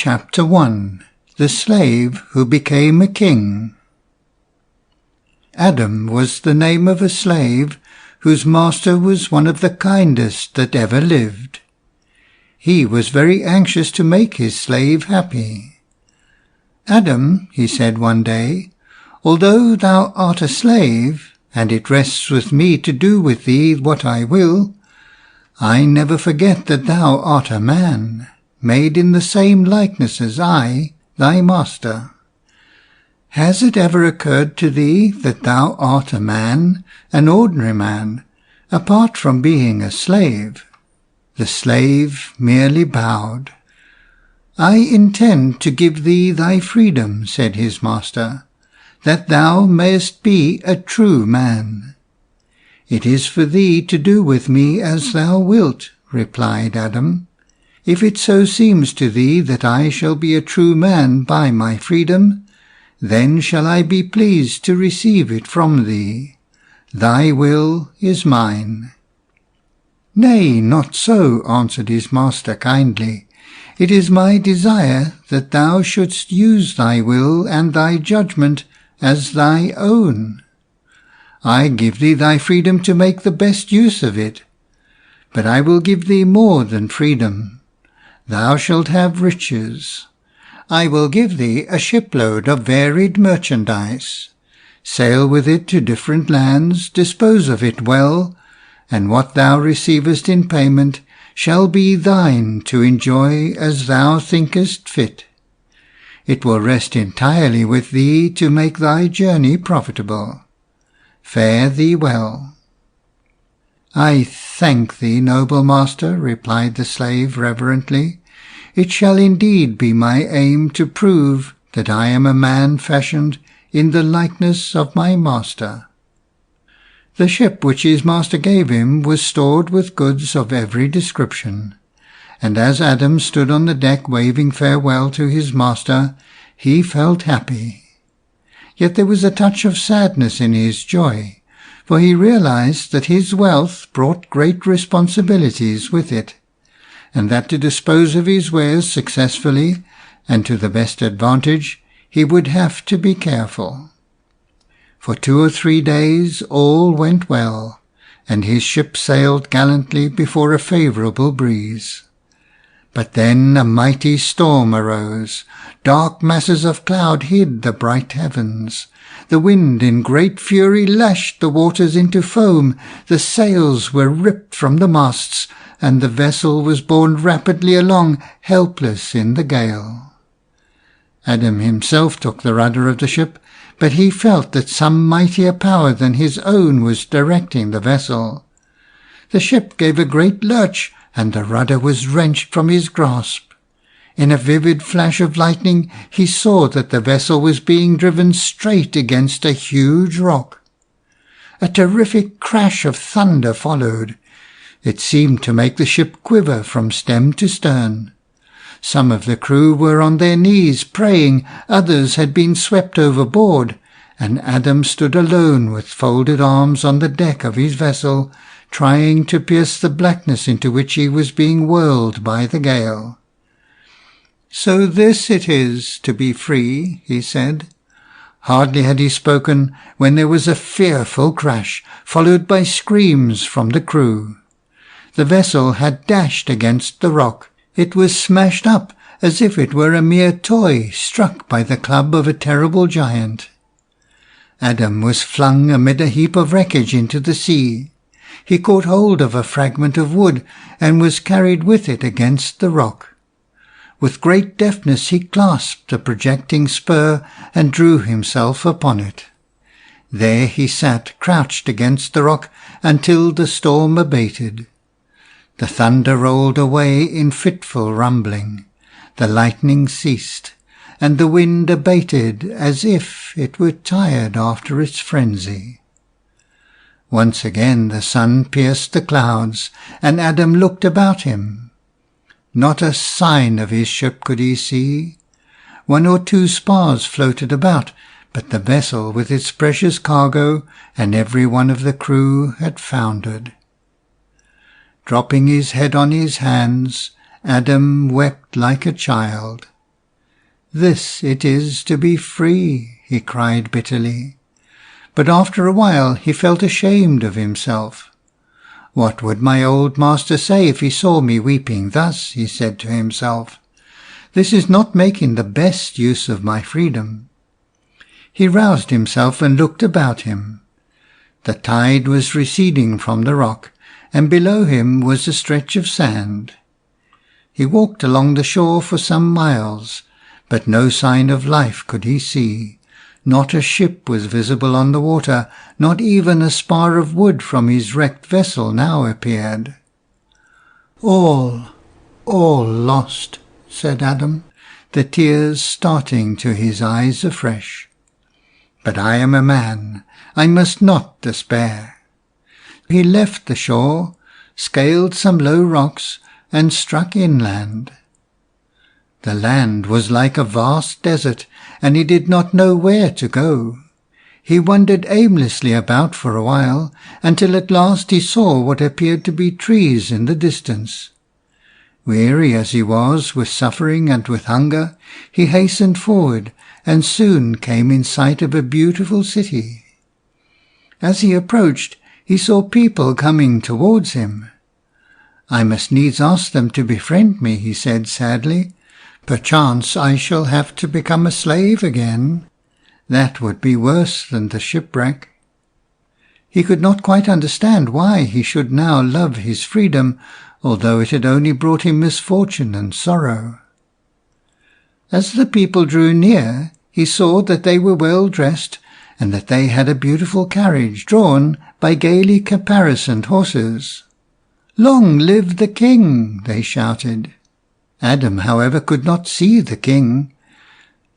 Chapter 1. The Slave Who Became a King. Adam was the name of a slave whose master was one of the kindest that ever lived. He was very anxious to make his slave happy. "Adam," he said one day, "although thou art a slave, and it rests with me to do with thee what I will, I never forget that thou art a man, made in the same likeness as I, thy master. Has it ever occurred to thee that thou art a man, an ordinary man, apart from being a slave?" The slave merely bowed. "I intend to give thee thy freedom," said his master, "that thou mayest be a true man." "It is for thee to do with me as thou wilt," replied Adam. "If it so seems to thee that I shall be a true man by my freedom, then shall I be pleased to receive it from thee. Thy will is mine." "Nay, not so," answered his master kindly. "It is my desire that thou shouldst use thy will and thy judgment as thy own. I give thee thy freedom to make the best use of it. But I will give thee more than freedom. Thou shalt have riches. I will give thee a shipload of varied merchandise. Sail with it to different lands, dispose of it well, and what thou receivest in payment shall be thine to enjoy as thou thinkest fit. It will rest entirely with thee to make thy journey profitable. Fare thee well." "I thank thee, noble master," replied the slave reverently. "It shall indeed be my aim to prove that I am a man fashioned in the likeness of my master." The ship which his master gave him was stored with goods of every description, and as Adam stood on the deck waving farewell to his master, he felt happy. Yet there was a touch of sadness in his joy, for he realized that his wealth brought great responsibilities with it, and that to dispose of his wares successfully and to the best advantage he would have to be careful. For 2 or 3 days all went well, and his ship sailed gallantly before a favourable breeze. But then a mighty storm arose. Dark masses of cloud hid the bright heavens. The wind in great fury lashed the waters into foam. The sails were ripped from the masts, and the vessel was borne rapidly along, helpless in the gale. Adam himself took the rudder of the ship, but he felt that some mightier power than his own was directing the vessel. The ship gave a great lurch, and the rudder was wrenched from his grasp. In a vivid flash of lightning he saw that the vessel was being driven straight against a huge rock. A terrific crash of thunder followed. It seemed to make the ship quiver from stem to stern. Some of the crew were on their knees praying, others had been swept overboard, and Adam stood alone with folded arms on the deck of his vessel, trying to pierce the blackness into which he was being whirled by the gale. "So this it is to be free," he said. Hardly had he spoken when there was a fearful crash, followed by screams from the crew. The vessel had dashed against the rock. It was smashed up as if it were a mere toy struck by the club of a terrible giant. Adam was flung amid a heap of wreckage into the sea. He caught hold of a fragment of wood and was carried with it against the rock. With great deftness he clasped a projecting spur and drew himself upon it. There he sat, crouched against the rock, until the storm abated. The thunder rolled away in fitful rumbling. The lightning ceased, and the wind abated as if it were tired after its frenzy. Once again the sun pierced the clouds, and Adam looked about him. Not a sign of his ship could he see. 1 or 2 spars floated about, but the vessel with its precious cargo and every one of the crew had foundered. Dropping his head on his hands, Adam wept like a child. This it is to be free, he cried bitterly. But after a while he felt ashamed of himself. What would my old master say if he saw me weeping thus, he said to himself. This is not making the best use of my freedom. He roused himself and looked about him. The tide was receding from the rock, and below him was a stretch of sand. He walked along the shore for some miles, but no sign of life could he see. Not a ship was visible on the water, not even a spar of wood from his wrecked vessel now appeared. All lost, said Adam, the tears starting to his eyes afresh. But I am a man, I must not despair. He left the shore, scaled some low rocks, and struck inland. The land was like a vast desert, and he did not know where to go. He wandered aimlessly about for a while, until at last he saw what appeared to be trees in the distance. Weary as he was with suffering and with hunger, he hastened forward, and soon came in sight of a beautiful city. As he approached, he saw people coming towards him. I must needs ask them to befriend me, he said sadly. Perchance I shall have to become a slave again. That would be worse than the shipwreck. He could not quite understand why he should now love his freedom, although it had only brought him misfortune and sorrow. As the people drew near, he saw that they were well dressed, and that they had a beautiful carriage drawn by gaily caparisoned horses. "Long live the king!" they shouted. Adam, however, could not see the king.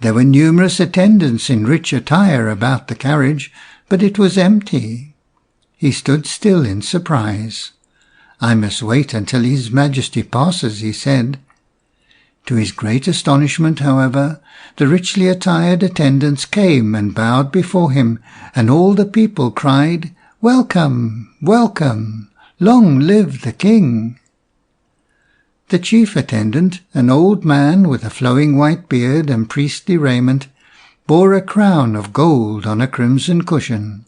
There were numerous attendants in rich attire about the carriage, but it was empty. He stood still in surprise. "I must wait until His Majesty passes," he said. To his great astonishment, however, the richly attired attendants came and bowed before him, and all the people cried, "Welcome, welcome! Long live the king!" The chief attendant, an old man with a flowing white beard and priestly raiment, bore a crown of gold on a crimson cushion.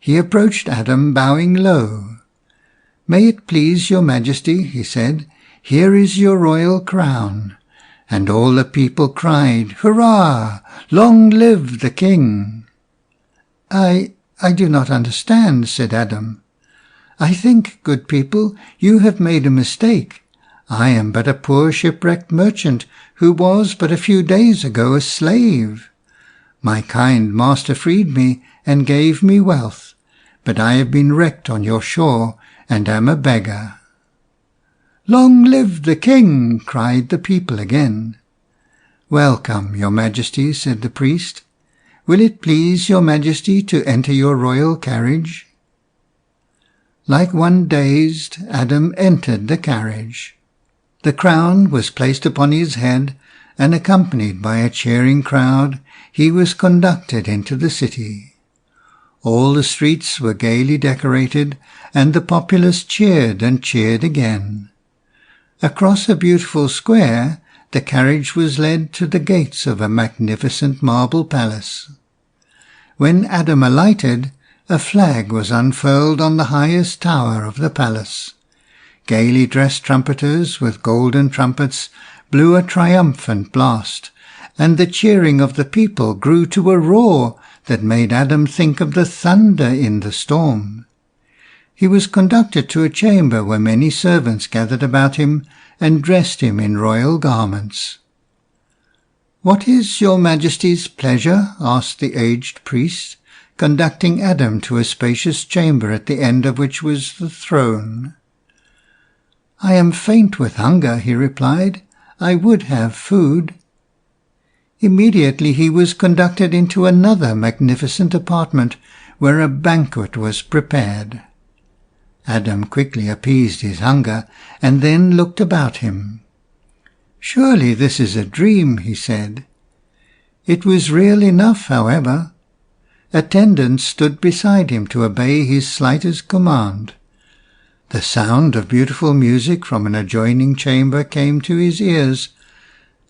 He approached Adam, bowing low. "May it please your Majesty," he said, "here is your royal crown." And all the people cried, "Hurrah! Long live the king!" I do not understand," said Adam. "I think, good people, you have made a mistake. I am but a poor shipwrecked merchant who was but a few days ago a slave. My kind master freed me and gave me wealth, but I have been wrecked on your shore and am a beggar." "Long live the king!" cried the people again. "Welcome, your Majesty," said the priest. "Will it please your Majesty to enter your royal carriage?" Like one dazed, Adam entered the carriage. The crown was placed upon his head, and accompanied by a cheering crowd, he was conducted into the city. All the streets were gaily decorated, and the populace cheered and cheered again. Across a beautiful square, the carriage was led to the gates of a magnificent marble palace. When Adam alighted, a flag was unfurled on the highest tower of the palace. Gaily dressed trumpeters with golden trumpets blew a triumphant blast, and the cheering of the people grew to a roar that made Adam think of the thunder in the storm. He was conducted to a chamber where many servants gathered about him and dressed him in royal garments. "What is your Majesty's pleasure?" asked the aged priest, conducting Adam to a spacious chamber at the end of which was the throne. "I am faint with hunger," he replied. "I would have food." Immediately he was conducted into another magnificent apartment where a banquet was prepared. Adam quickly appeased his hunger and then looked about him. "Surely this is a dream," he said. It was real enough, however. Attendants stood beside him to obey his slightest command. The sound of beautiful music from an adjoining chamber came to his ears,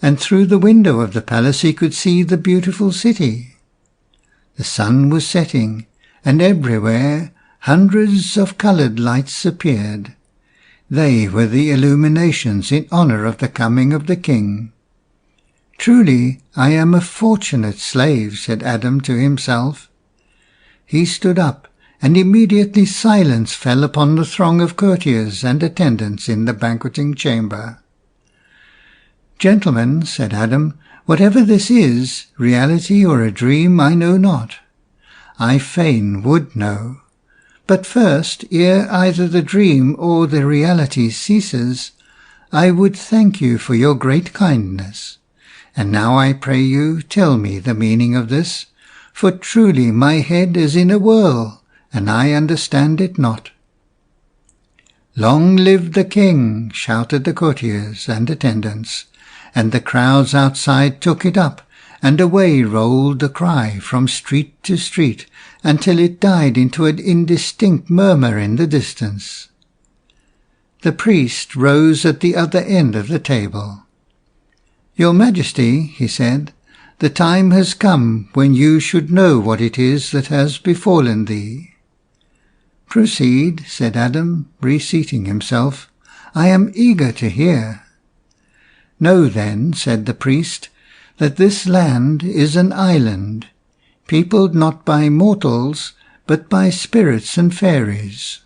and through the window of the palace he could see the beautiful city. The sun was setting, and everywhere hundreds of coloured lights appeared. They were the illuminations in honour of the coming of the king. "Truly, I am a fortunate slave," said Adam to himself. He stood up, and immediately silence fell upon the throng of courtiers and attendants in the banqueting chamber. "Gentlemen," said Adam, "whatever this is, reality or a dream, I know not. I fain would know. But first, ere either the dream or the reality ceases, I would thank you for your great kindness. And now I pray you, tell me the meaning of this, for truly my head is in a whirl, and I understand it not." "Long live the king!" shouted the courtiers and attendants, and the crowds outside took it up, and away rolled the cry from street to street, until it died into an indistinct murmur in the distance. The priest rose at the other end of the table. "Your Majesty," he said, "the time has come when you should know what it is that has befallen thee." "Proceed," said Adam, reseating himself. "I am eager to hear." "Know then," said the priest, "that this land is an island, peopled not by mortals, but by spirits and fairies.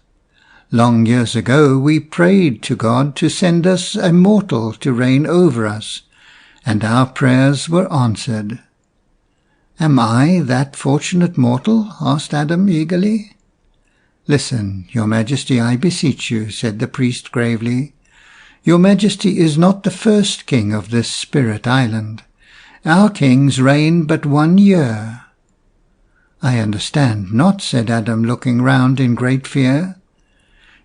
Long years ago we prayed to God to send us a mortal to reign over us, and our prayers were answered." "Am I that fortunate mortal?" asked Adam eagerly. "Listen, your Majesty, I beseech you," said the priest gravely. "Your Majesty is not the first king of this spirit island. Our kings reign but 1 year." "I understand not," said Adam, looking round in great fear.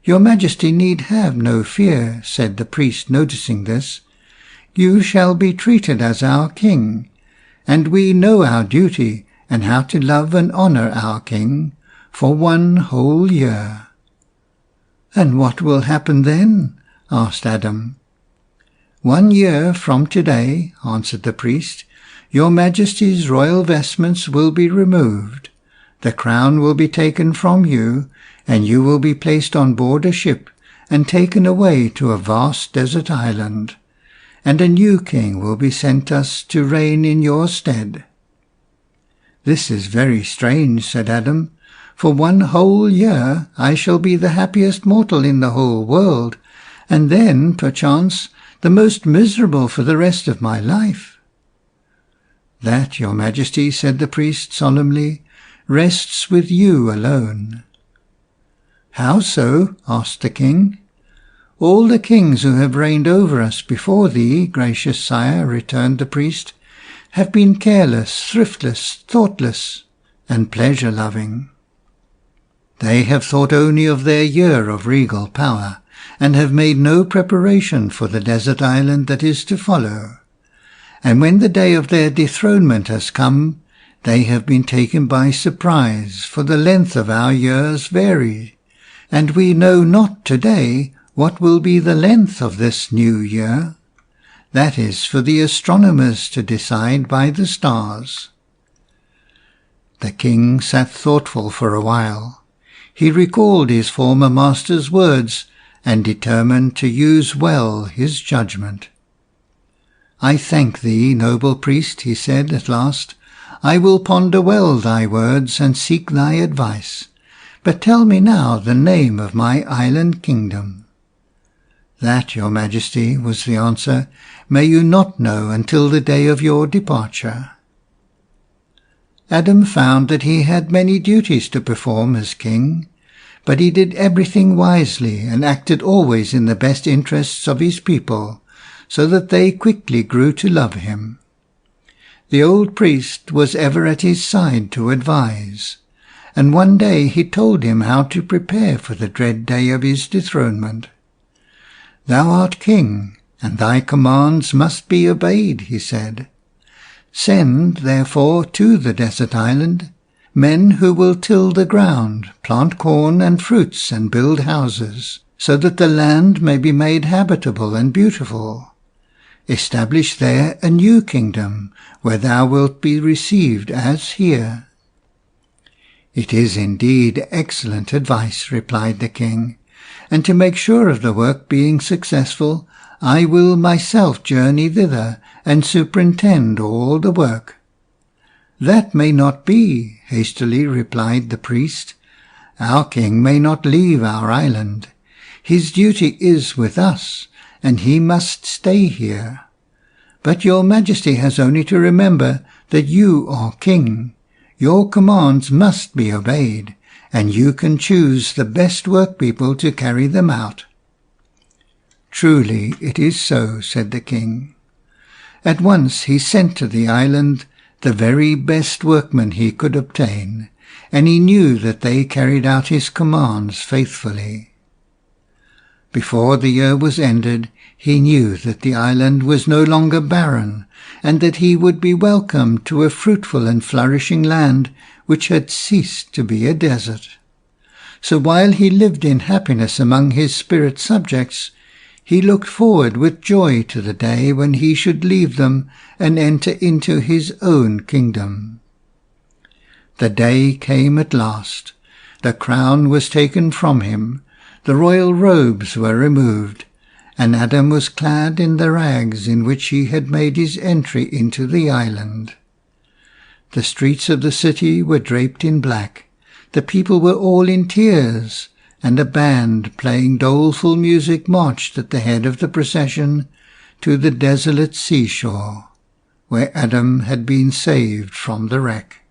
"Your Majesty need have no fear," said the priest, noticing this. "You shall be treated as our king, and we know our duty and how to love and honour our king, for 1 whole year." "And what will happen then?" asked Adam. 1 year from today," answered the priest, "your Majesty's royal vestments will be removed, the crown will be taken from you, and you will be placed on board a ship and taken away to a vast desert island, and a new king will be sent us to reign in your stead." "This is very strange," said Adam. "For 1 whole year I shall be the happiest mortal in the whole world, and then, perchance, the most miserable for the rest of my life." "That, your Majesty," said the priest solemnly, "rests with you alone." "How so?" asked the king. "All the kings who have reigned over us before thee, gracious sire," returned the priest, "have been careless, thriftless, thoughtless, and pleasure-loving. They have thought only of their year of regal power, and have made no preparation for the desert island that is to follow. And when the day of their dethronement has come, they have been taken by surprise, for the length of our years vary, and we know not today what will be the length of this new year. That is for the astronomers to decide by the stars." The king sat thoughtful for a while. He recalled his former master's words, and determined to use well his judgment. "I thank thee, noble priest," he said at last. "I will ponder well thy words and seek thy advice. But tell me now the name of my island kingdom." "That, your Majesty," was the answer, "may you not know until the day of your departure." Adam found that he had many duties to perform as king, but he did everything wisely and acted always in the best interests of his people, so that they quickly grew to love him. The old priest was ever at his side to advise, and one day he told him how to prepare for the dread day of his dethronement. "Thou art king, and thy commands must be obeyed," he said. "Send, therefore, to the desert island men who will till the ground, plant corn and fruits, and build houses, so that the land may be made habitable and beautiful. Establish there a new kingdom, where thou wilt be received as here." "It is indeed excellent advice," replied the king, "and to make sure of the work being successful, I will myself journey thither and superintend all the work." "That may not be," hastily replied the priest. "Our king may not leave our island. His duty is with us, and he must stay here. But your Majesty has only to remember that you are king. Your commands must be obeyed, and you can choose the best workpeople to carry them out." "Truly it is so," said the king. At once he sent to the island the very best workmen he could obtain, and he knew that they carried out his commands faithfully. Before the year was ended, he knew that the island was no longer barren, and that he would be welcomed to a fruitful and flourishing land which had ceased to be a desert. So while he lived in happiness among his spirit subjects, he looked forward with joy to the day when he should leave them and enter into his own kingdom. The day came at last. The crown was taken from him, the royal robes were removed, and Adam was clad in the rags in which he had made his entry into the island. The streets of the city were draped in black, the people were all in tears, and a band playing doleful music marched at the head of the procession to the desolate seashore, where Adam had been saved from the wreck.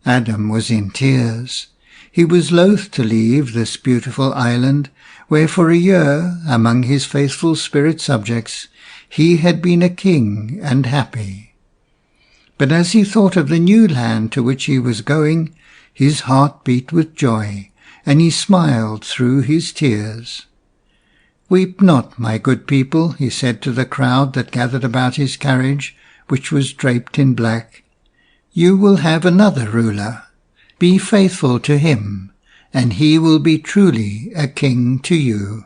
Adam was in tears. He was loath to leave this beautiful island, where for a year, among his faithful spirit subjects, he had been a king and happy. But as he thought of the new land to which he was going, his heart beat with joy, and he smiled through his tears. "Weep not, my good people," he said to the crowd that gathered about his carriage, which was draped in black. "You will have another ruler. Be faithful to him, and he will be truly a king to you.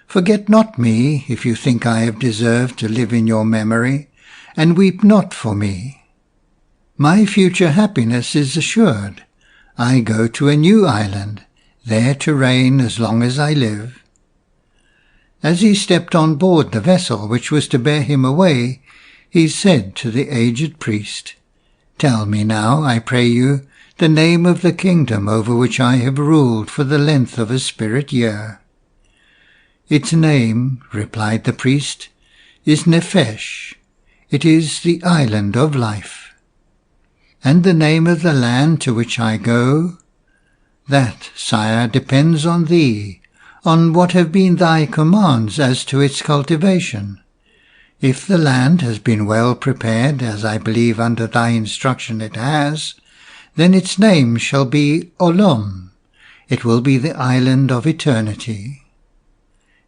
Forget not me, if you think I have deserved to live in your memory, and weep not for me. My future happiness is assured. I go to a new island, there to reign as long as I live." As he stepped on board the vessel which was to bear him away, he said to the aged priest, "Tell me now, I pray you, the name of the kingdom over which I have ruled for the length of a spirit year." "Its name," replied the priest, "is Nephesh. It is the island of life." "And the name of the land to which I go?" "That, sire, depends on thee, on what have been thy commands as to its cultivation. If the land has been well prepared, as I believe under thy instruction it has, then its name shall be Olom. It will be the island of eternity."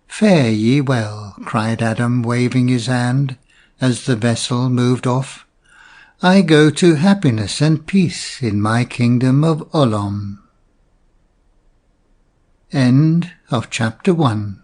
"Fare ye well," cried Adam, waving his hand, as the vessel moved off. "I go to happiness and peace in my kingdom of Olom." End of chapter 1.